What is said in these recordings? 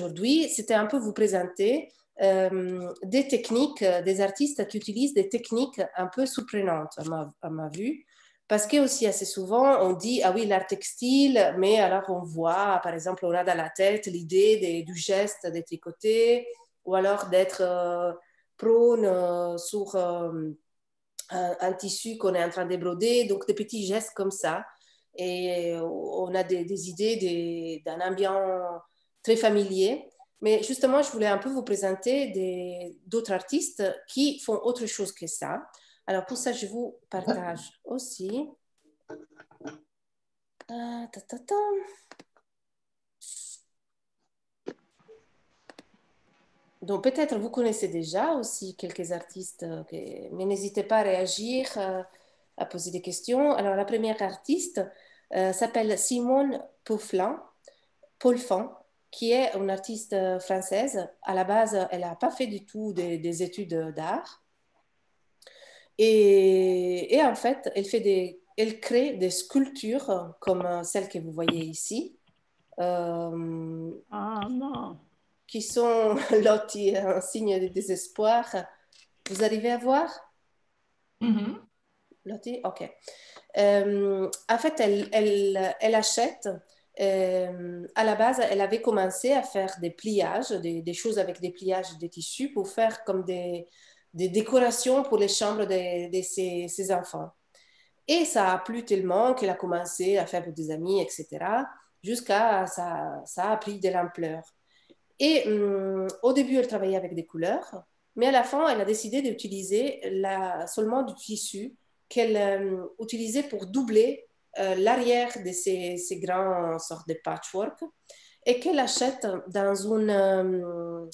aujourd'hui, c'était un peu vous présenter des techniques, des artistes qui utilisent des techniques un peu surprenantes à ma vue. Parce que aussi assez souvent, on dit, ah oui, l'art textile, mais alors on voit, par exemple, on a dans la tête l'idée du geste de tricoter, ou alors d'être prône sur un tissu qu'on est en train de broder, donc des petits gestes comme ça. Et on a des idées d'un ambiance très familier. Mais justement, je voulais un peu vous présenter d'autres artistes qui font autre chose que ça. Alors pour ça, je vous partage aussi. Ta, ta, ta. Donc peut-être vous connaissez déjà aussi quelques artistes, mais n'hésitez pas à réagir, à poser des questions. Alors la première artiste s'appelle Simone Paulfan, qui est une artiste française. À la base, elle n'a pas fait du tout des études d'art. Et en fait, elle crée des sculptures comme celle que vous voyez ici. Ah non. Qui sont Lottie, un signe de désespoir. Vous arrivez à voir Lottie? Ok. En fait, elle achète. À la base, elle avait commencé à faire des pliages, des choses avec des pliages de tissus pour faire comme des décorations pour les chambres de ses enfants. Et ça a plu tellement qu'elle a commencé à faire des amis, etc. Jusqu'à ça a pris de l'ampleur. Et au début, elle travaillait avec des couleurs, mais à la fin, elle a décidé d'utiliser seulement du tissu qu'elle utilisait pour doubler l'arrière de ces grands sortes de patchwork et qu'elle achète dans une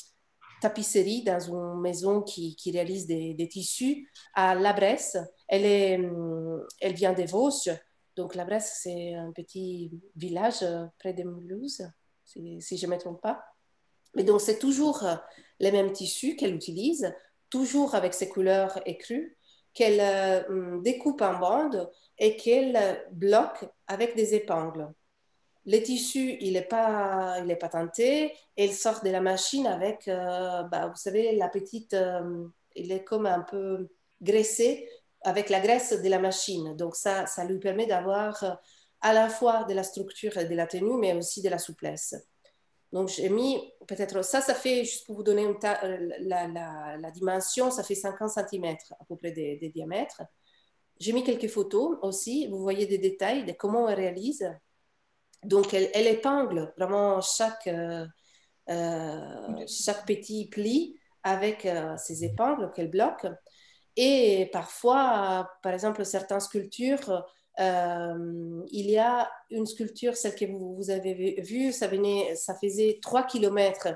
tapisserie, dans une maison qui réalise des tissus à La Bresse. Elle vient des Vosges, donc La Bresse, c'est un petit village près de Mulhouse, si je ne me trompe pas. Mais donc, c'est toujours les mêmes tissus qu'elle utilise, toujours avec ses couleurs écrues, qu'elle découpe en bandes et qu'elle bloque avec des épingles. Le tissu, il est patenté et il sort de la machine avec, vous savez, la petite, il est comme un peu graissé avec la graisse de la machine. Donc, ça lui permet d'avoir à la fois de la structure et de la tenue, mais aussi de la souplesse. Donc, j'ai mis peut-être ça fait, juste pour vous donner la dimension, ça fait 50 cm à peu près de diamètre. J'ai mis quelques photos aussi. Vous voyez des détails de comment elle réalise. Donc, elle épingle vraiment chaque petit pli avec ses épingles qu'elle bloque. Et parfois, par exemple, certaines sculptures, il y a une sculpture, celle que vous avez vue, ça faisait 3 kilomètres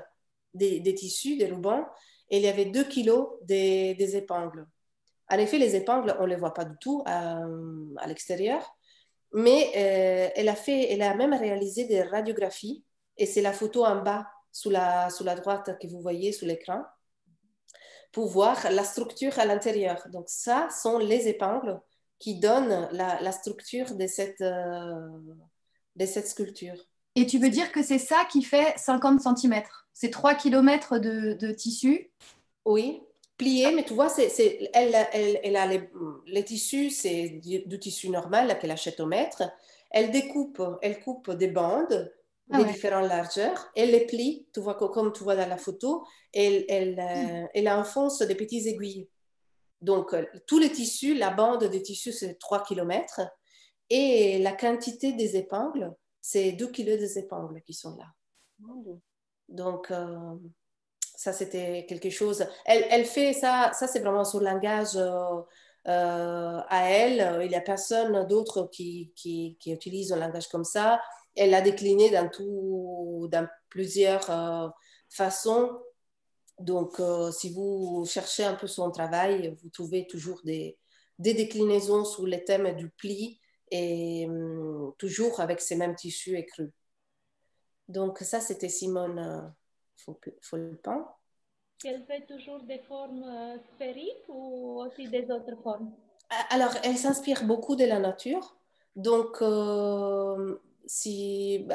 des tissus, des rubans, et il y avait 2 kilos des épingles. En effet, les épingles, on ne les voit pas du tout à l'extérieur, mais elle a même réalisé des radiographies, et c'est la photo en bas, sous la droite que vous voyez sous l'écran pour voir la structure à l'intérieur. Donc, ça sont les épingles qui donnent la structure de cette sculpture. Et tu veux dire que c'est ça qui fait 50 cm? C'est 3 km de tissu? Oui, plié, mais tu vois, elle a les tissus, c'est du tissu normal qu'elle achète au mètre. Elle coupe des bandes de différentes largeurs, elle les plie, tu vois, comme tu vois dans la photo, et elle enfonce des petites aiguilles. Donc, tous les tissus, la bande des tissus, c'est 3 km. Et la quantité des épingles, c'est 2 kilos des épingles qui sont là. Donc, ça, c'était quelque chose. Elle fait ça, c'est vraiment son langage à elle. Il n'y a personne d'autre qui utilise un langage comme ça. Elle l'a décliné dans plusieurs façons. Donc, si vous cherchez un peu son travail, vous trouvez toujours des déclinaisons sur les thèmes du pli et toujours avec ces mêmes tissus écrus. Donc, ça, c'était Simone Folpan. Elle fait toujours des formes sphériques ou aussi des autres formes? Alors, elle s'inspire beaucoup de la nature. Donc, ces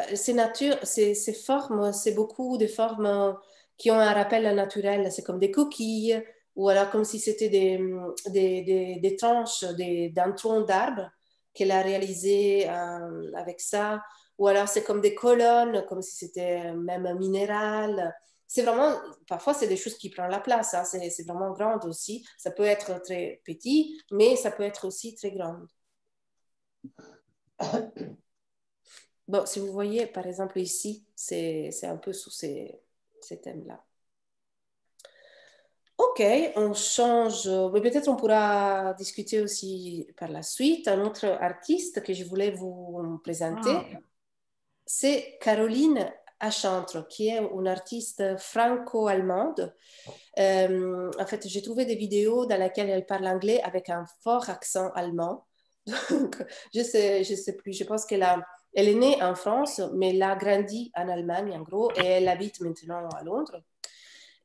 formes, c'est beaucoup de formes qui ont un rappel naturel. C'est comme des coquilles, ou alors comme si c'était des tranches d'un tronc d'arbre qu'elle a réalisé avec ça. Ou alors c'est comme des colonnes, comme si c'était même un minéral. C'est vraiment, parfois c'est des choses qui prennent la place, hein. C'est vraiment grande aussi. Ça peut être très petit, mais ça peut être aussi très grande. Bon, si vous voyez, par exemple, ici, c'est un peu sous ces thèmes-là. Ok, on change. Mais peut-être on pourra discuter aussi par la suite. Un autre artiste que je voulais vous présenter, c'est Caroline Achantre, qui est une artiste franco-allemande. En fait, j'ai trouvé des vidéos dans lesquelles elle parle anglais avec un fort accent allemand. Donc, je sais plus. Je pense elle est née en France, mais elle a grandi en Allemagne, en gros, et elle habite maintenant à Londres.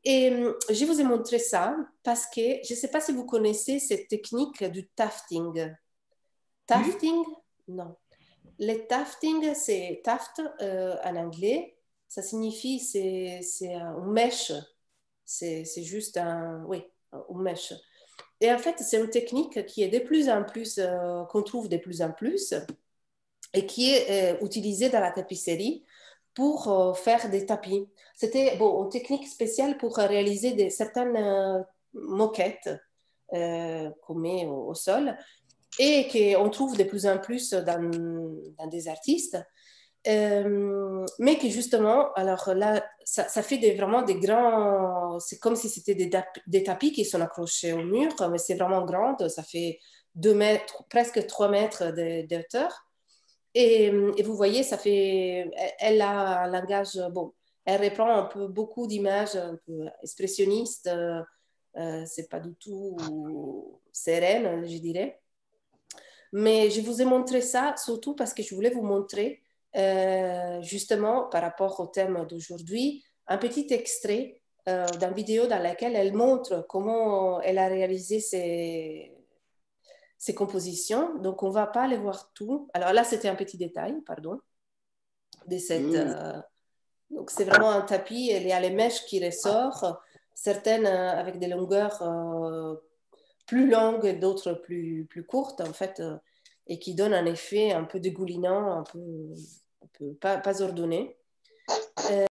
Et je vous ai montré ça parce que je ne sais pas si vous connaissez cette technique du tafting. Tafting? Non. Le tafting, c'est taft en anglais. Ça signifie c'est une mèche. C'est juste oui, une mèche. Et en fait, c'est une technique qui est de plus en plus, qu'on trouve de plus en plus et qui est utilisée dans la tapisserie pour faire des tapis. C'était une technique spéciale pour réaliser certaines moquettes qu'on met au sol et qu'on trouve de plus en plus dans des artistes. Mais que justement, alors là, ça fait vraiment des grands... C'est comme si c'était des tapis qui sont accrochés au mur, mais c'est vraiment grand, ça fait 2 mètres, presque 3 mètres de hauteur. Et vous voyez, elle a un langage, elle reprend un peu beaucoup d'images un peu expressionnistes, c'est pas du tout sereine, je dirais. Mais je vous ai montré ça surtout parce que je voulais vous montrer, justement, par rapport au thème d'aujourd'hui, un petit extrait d'une vidéo dans laquelle elle montre comment elle a réalisé ses compositions. Donc, on ne va pas les voir tout. Alors là, c'était un petit détail, pardon, de cette... donc, c'est vraiment un tapis. Il y a les mèches qui ressortent, certaines avec des longueurs plus longues, d'autres plus courtes, en fait, et qui donnent un effet un peu dégoulinant, un peu pas ordonné.